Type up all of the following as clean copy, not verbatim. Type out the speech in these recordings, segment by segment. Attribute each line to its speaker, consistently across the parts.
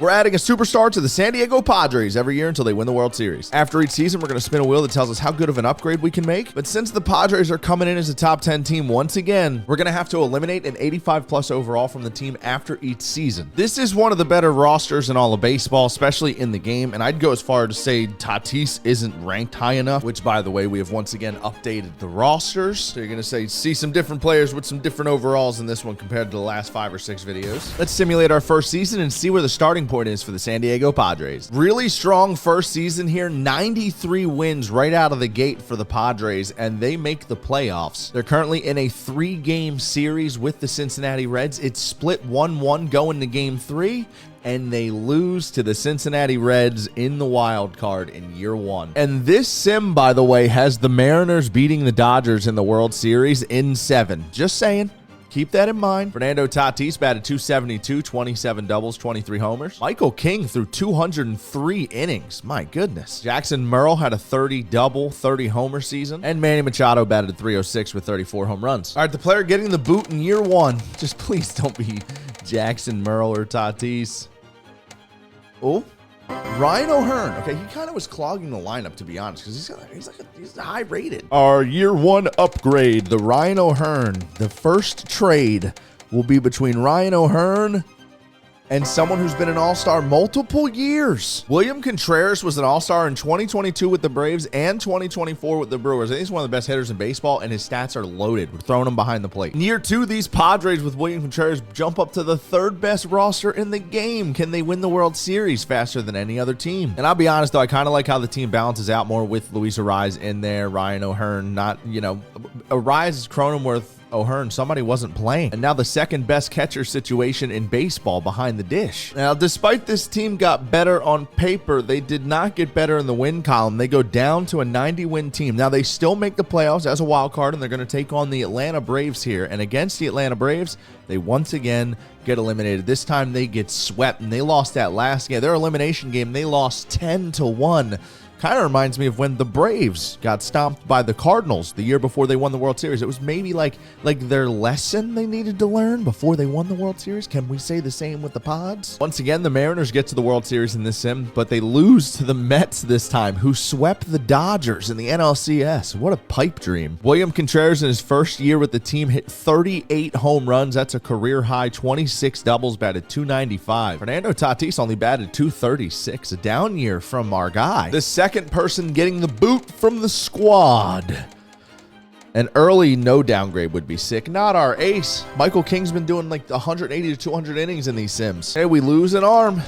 Speaker 1: We're adding a superstar to the San Diego Padres every year until they win the World Series. After each season, we're going to spin a wheel that tells us how good of an upgrade we can make. But since the Padres are coming in as a top 10 team once again, we're going to have to eliminate an 85 plus overall from the team after each season. This is one of the better rosters in all of baseball, especially in the game. And I'd go as far to say Tatis isn't ranked high enough, which by the way, we have once again updated the rosters. So you're going to see some different players with some different overalls in this one compared to the last 5 or 6 videos. Let's simulate our first season and see where the starting point is for the San Diego Padres. Really strong first season here, 93 wins right out of the gate for the Padres, and they make the playoffs. They're currently in a 3-game series with the Cincinnati Reds. It's split 1-1 going to game 3, and they lose to the Cincinnati Reds in the wild card in year 1. And this sim, by the way, has the Mariners beating the Dodgers in the World Series in 7. Just saying. Keep that in mind. Fernando Tatis batted .272, 27 doubles, 23 homers. Michael King threw 203 innings. My goodness. Jackson Merrill had a 30-double, 30-homer season. And Manny Machado batted .306 with 34 home runs. All right, the player getting the boot in year 1. Just please don't be Jackson Merrill or Tatis. Oh. Ryan O'Hearn. Okay, he kind of was clogging the lineup, to be honest, because he's high rated. Our year 1 upgrade, the Ryan O'Hearn. The first trade will be between Ryan O'Hearn and someone who's been an all-star multiple years. William Contreras was an all-star in 2022 with the Braves and 2024 with the Brewers. I think he's one of the best hitters in baseball, and his stats are loaded. We're throwing him behind the plate. In year 2, these Padres with William Contreras jump up to the 3rd best roster in the game. Can they win the World Series faster than any other team? And I'll be honest, though, I kind of like how the team balances out more with Luis Arraez in there, Ryan O'Hearn, not, Arraez, Cronenworth, O'Hearn, somebody wasn't playing. And now the 2nd best catcher situation in baseball behind the dish. Now, despite this team got better on paper, they did not get better in the win column. They go down to a 90-win team. Now, they still make the playoffs as a wild card, and they're going to take on the Atlanta Braves here. And against the Atlanta Braves, they once again get eliminated. This time they get swept, and they lost that last game. Their elimination game, they lost 10-1. Kind of reminds me of when the Braves got stomped by the Cardinals the year before they won the World Series. It was maybe like their lesson they needed to learn before they won the World Series. Can we say the same with the Pods? Once again, the Mariners get to the World Series in this sim, but they lose to the Mets this time, who swept the Dodgers in the NLCS. What a pipe dream. William Contreras in his first year with the team hit 38 home runs. That's a career high, 26 doubles, batted .295. Fernando Tatis only batted .236, a down year from our guy. The second person getting the boot from the squad. An early no downgrade would be sick. Not our ace. Michael King's been doing like 180 to 200 innings in these sims. Hey, we lose an arm.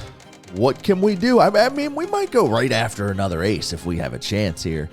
Speaker 1: What can we do? I mean, we might go right after another ace if we have a chance here.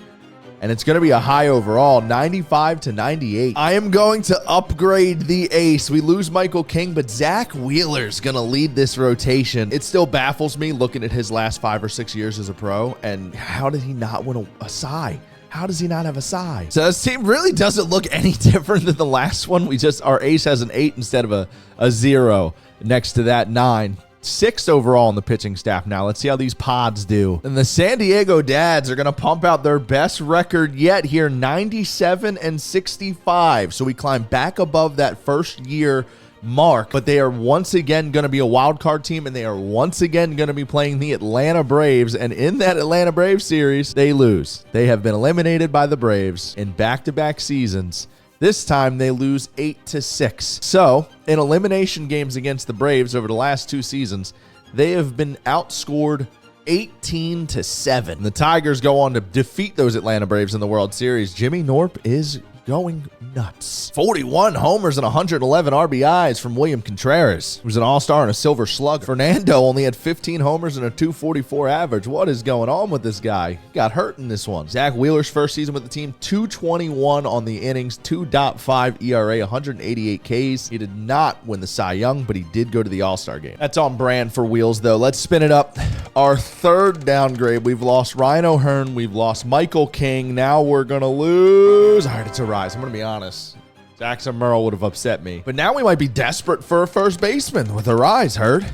Speaker 1: And it's going to be a high overall, 95 to 98. I am going to upgrade the ace. We lose Michael King, but Zach Wheeler's going to lead this rotation. It still baffles me looking at his last 5 or 6 years as a pro. And how did he not win a Cy? How does he not have a Cy? So this team really doesn't look any different than the last one. Our ace has an 8 instead of a 0 next to that 9. 6th overall in the pitching staff now. Let's see how these Pods do. And the San Diego Dads are going to pump out their best record yet here, 97-65. So we climb back above that first year mark, but they are once again going to be a wild card team, and they are once again going to be playing the Atlanta Braves. And in that Atlanta Braves series, they lose. They have been eliminated by the Braves in back-to-back seasons. This time, they lose 8-6. So, in elimination games against the Braves over the last 2 seasons, they have been outscored 18-7. The Tigers go on to defeat those Atlanta Braves in the World Series. Jimmy Norp is going nuts. 41 homers and 111 RBIs from William Contreras, who's an all-star and a silver slug. Fernando only had 15 homers and a .244 average. What is going on with this guy? He got hurt in this one. Zach Wheeler's first season with the team, 221 on the innings, 2.5 ERA, 188 Ks. He did not win the Cy Young, but he did go to the All-Star game. That's on brand for Wheels, though. Let's spin it up. Our 3rd downgrade. We've lost Ryan O'Hearn. We've lost Michael King. Now we're going to lose. All right, it's a rise. I'm going to be honest. Jackson Merrill would have upset me. But now we might be desperate for a first baseman with a rise, Herd.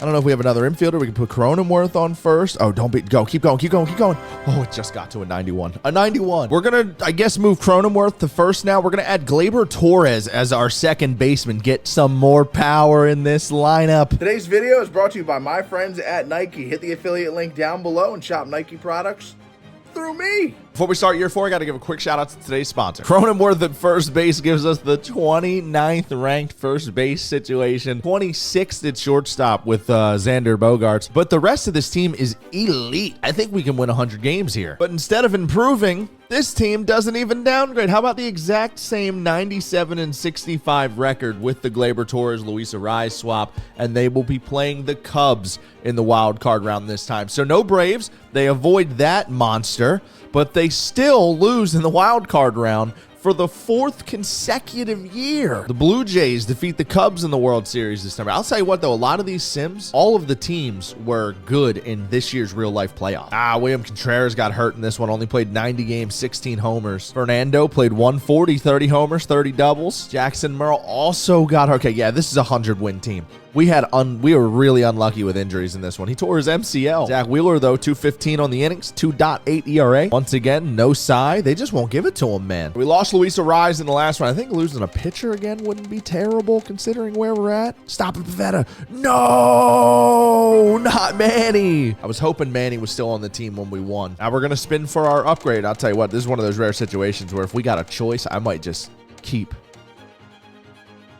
Speaker 1: I don't know if we have another infielder. We can put Cronenworth on first. Oh, go. Keep going. Oh, it just got to a 91. A 91. We're going to, I guess, move Cronenworth to first now. We're going to add Gleyber Torres as our second baseman. Get some more power in this lineup. Today's video is brought to you by my friends at Nike. Hit the affiliate link down below and shop Nike products through me. Before we start year 4, I got to give a quick shout out to today's sponsor. Cronenworth at first base gives us the 29th ranked first base situation, 26th at shortstop with Xander Bogaerts, but the rest of this team is elite. I think we can win 100 games here. But instead of improving, this team doesn't even downgrade. How about the exact same 97 and 65 record with the Gleyber Torres Luis Arraez swap, and they will be playing the Cubs in the wild card round this time. So no Braves. They avoid that monster, but they still lose in the wild card round for the 4th consecutive year. The Blue Jays defeat the Cubs in the World Series this time. I'll tell you what, though, a lot of these sims, all of the teams were good in this year's real-life playoff. William Contreras got hurt in this one, only played 90 games, 16 homers. Fernando played 140, 30 homers, 30 doubles. Jackson Merle also got hurt. Okay, yeah, this is a 100-win team. We were really unlucky with injuries in this one. He tore his MCL. Zach Wheeler, though, 2.15 on the innings, 2.8 ERA. Once again, no Cy. They just won't give it to him, man. We lost Luis Arraez in the last one. I think losing a pitcher again wouldn't be terrible considering where we're at. Stop it, Pavetta. No, not Manny. I was hoping Manny was still on the team when we won. Now we're going to spin for our upgrade. I'll tell you what, this is one of those rare situations where if we got a choice, I might just keep.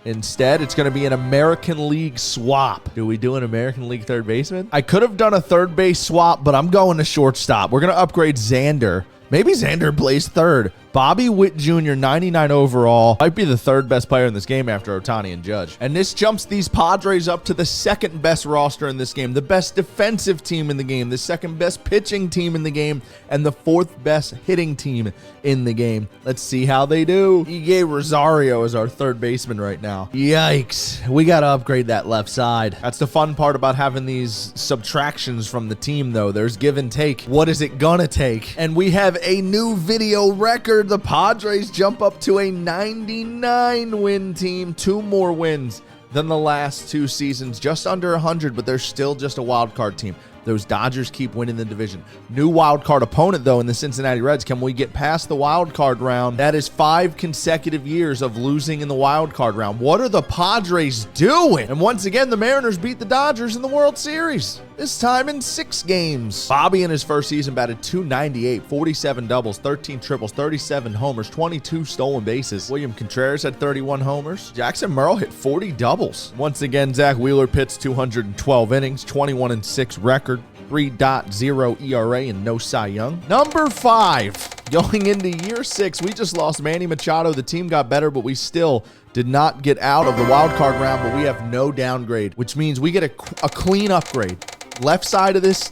Speaker 1: Instead, it's going to be an American League swap. Do we do an American League third baseman? I could have done a third base swap, but I'm going to shortstop. We're going to upgrade Xander. Maybe Xander plays third. Bobby Witt Jr., 99 overall. Might be the 3rd best player in this game after Ohtani and Judge. And this jumps these Padres up to the 2nd best roster in this game, the best defensive team in the game, the 2nd best pitching team in the game, and the 4th best hitting team in the game. Let's see how they do. Ige Rosario is our 3rd baseman right now. Yikes. We got to upgrade that left side. That's the fun part about having these subtractions from the team, though. There's give and take. What is it gonna take? And we have a new video record. The Padres jump up to a 99-win team, 2 more wins than the last 2 seasons, just under 100, but they're still just a wild card team. Those Dodgers keep winning the division. New wild card opponent, though, in the Cincinnati Reds. Can we get past the wild card round? That is 5 consecutive years of losing in the wild card round. What are the Padres doing? And once again, the Mariners beat the Dodgers in the World Series. This time in 6 games. Bobby in his first season batted .298, 47 doubles, 13 triples, 37 homers, 22 stolen bases. William Contreras had 31 homers. Jackson Merle hit 40 doubles. Once again, Zach Wheeler pitched 212 innings, 21-6 record. 3.0 ERA and no Cy Young. Number 5, going into year 6, we just lost Manny Machado. The team got better, but we still did not get out of the wild card round, but we have no downgrade, which means we get a clean upgrade. Left side of this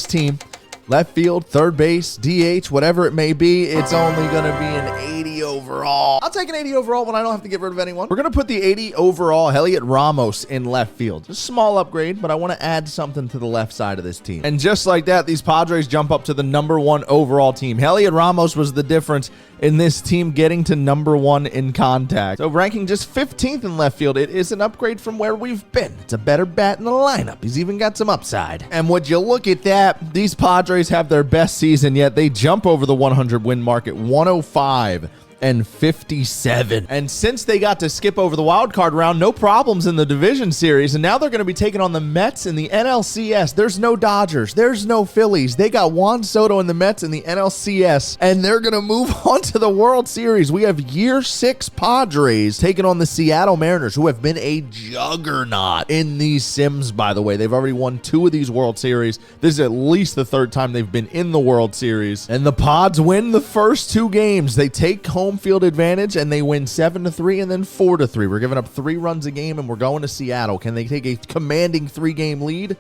Speaker 1: team, left field, third base, DH, whatever it may be, it's only going to be an 80 overall. I'll take an 80 overall when I don't have to get rid of anyone. We're going to put the 80 overall Heliot Ramos in left field. Just a small upgrade, but I want to add something to the left side of this team. And just like that, these Padres jump up to the #1 overall team. Heliot Ramos was the difference in this team getting to #1 in contact. So ranking just 15th in left field, it is an upgrade from where we've been. It's a better bat in the lineup. He's even got some upside. And would you look at that, these Padres have their best season yet. They jump over the 100 win mark at 105 and 57. And since they got to skip over the wild card round, no problems in the division series. And now they're going to be taking on the Mets in the NLCS. There's no Dodgers. There's no Phillies. They got Juan Soto and the Mets in the NLCS, and they're going to move on to the World Series. We have year 6 Padres taking on the Seattle Mariners, who have been a juggernaut in these sims, by the way. They've already won 2 of these World Series. This is at least the 3rd time they've been in the World Series. And the Pods win the first 2 games. They take home field advantage, and they win 7-3 and then 4-3. We're giving up 3 runs a game, and we're going to Seattle. Can they take a commanding 3-game lead?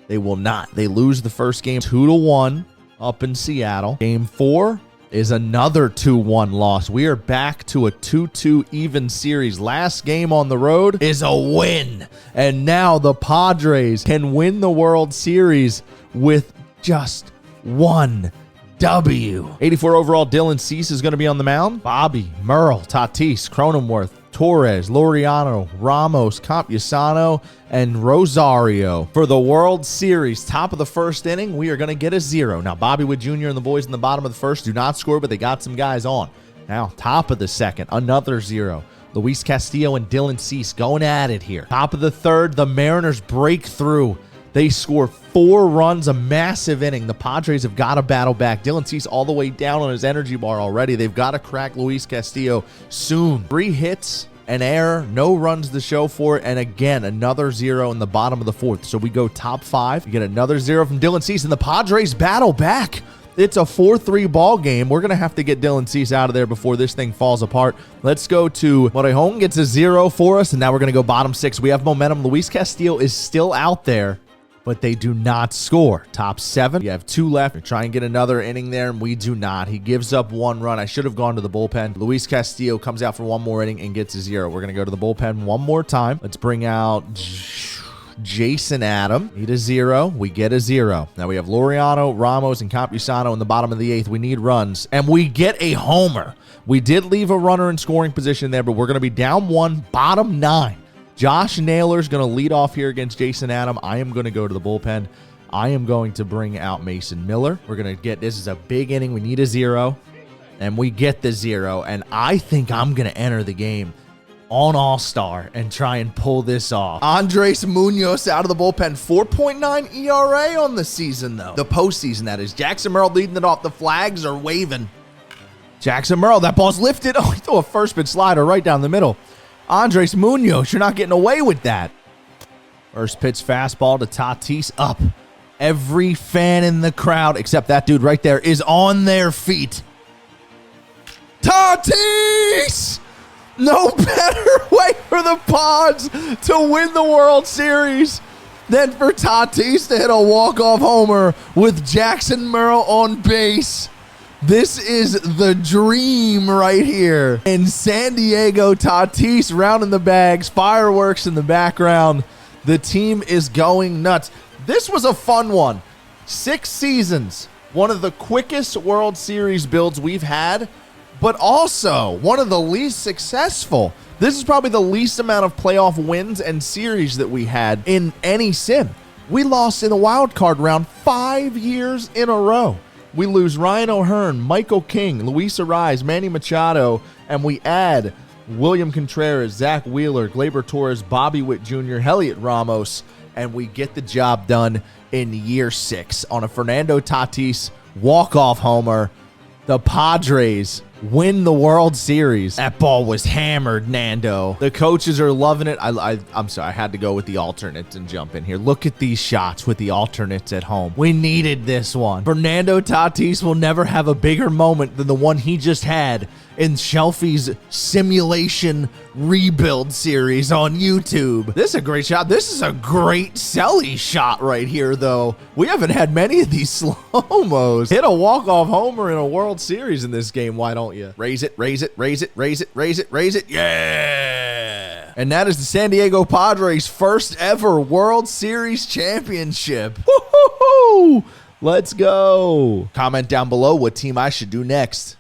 Speaker 1: They will not. They lose the first game 2-1 up in Seattle. Game 4 is another 2-1 loss. We are back to a 2-2 even series. Last game on the road is a win. And now the Padres can win the World Series with just 1 W. 84 overall Dylan Cease is going to be on the mound. Bobby, Merle, Tatis, Cronenworth, Torres, Laureano, Ramos, Campusano, and Rosario. For the World Series, top of the first inning, we are going to get a 0. Now, Bobby Witt Jr. and the boys in the bottom of the first do not score, but they got some guys on. Now, top of the second, another 0. Luis Castillo and Dylan Cease going at it here. Top of the third, the Mariners break through. They score 4 runs, a massive inning. The Padres have got to battle back. Dylan Cease all the way down on his energy bar already. They've got to crack Luis Castillo soon. 3 hits, an error, no runs to show for it, and again, another 0 in the bottom of the fourth. So we go top 5. We get another 0 from Dylan Cease, and the Padres battle back. It's a 4-3 ball game. We're going to have to get Dylan Cease out of there before this thing falls apart. Let's go to Morejon, gets a 0 for us, and now we're going to go bottom 6. We have momentum. Luis Castillo is still out there, but they do not score. Top 7. You have 2 left. We try and get another inning there, and we do not. He gives up 1 run. I should have gone to the bullpen. Luis Castillo comes out for 1 more inning and gets a 0. We're going to go to the bullpen 1 more time. Let's bring out Jason Adam. Need a 0. We get a 0. Now we have Laureano, Ramos, and Campusano in the bottom of the 8th. We need runs, and we get a homer. We did leave a runner in scoring position there, but we're going to be down 1, bottom 9. Josh Naylor's going to lead off here against Jason Adam. I am going to go to the bullpen. I am going to bring out Mason Miller. We're going to get, this is a big inning. We need a 0, and we get the 0, and I think I'm going to enter the game on All-Star and try and pull this off. Andres Munoz out of the bullpen. 4.9 ERA on the season, though. The postseason, that is. Jackson Merrill leading it off. The flags are waving. Jackson Merrill, that ball's lifted. Oh, he threw a first pitch slider right down the middle. Andres Munoz, you're not getting away with that. First pitch fastball to Tatis, up. Every fan in the crowd, except that dude right there, is on their feet. Tatis! No better way for the Pods to win the World Series than for Tatis to hit a walk-off homer with Jackson Merrill on base. This is the dream right here. In San Diego, Tatis rounding the bags, fireworks in the background. The team is going nuts. This was a fun one. 6 seasons. One of the quickest World Series builds we've had, but also one of the least successful. This is probably the least amount of playoff wins and series that we had in any sim. We lost in the wild card round 5 years in a row. We lose Ryan O'Hearn, Michael King, Luis Ariz, Manny Machado, and we add William Contreras, Zach Wheeler, Gleyber Torres, Bobby Witt Jr., Heliot Ramos, and we get the job done in year 6 on a Fernando Tatis walk-off homer. The Padres win the World Series. That ball was hammered, Nando. The coaches are loving it. I'm sorry, I had to go with the alternates and jump in here. Look at these shots with the alternates at home. We needed this one. Fernando Tatis will never have a bigger moment than the one he just had in Shelfy's simulation rebuild series on YouTube. This is a great shot. This is a great Selly shot right here, though. We haven't had many of these slow-mos. Hit a walk-off homer in a World Series in this game. Why don't you? Raise it, raise it, raise it, raise it, raise it, raise it. Yeah! And that is the San Diego Padres' first ever World Series championship. Woo-hoo-hoo! Let's go. Comment down below what team I should do next.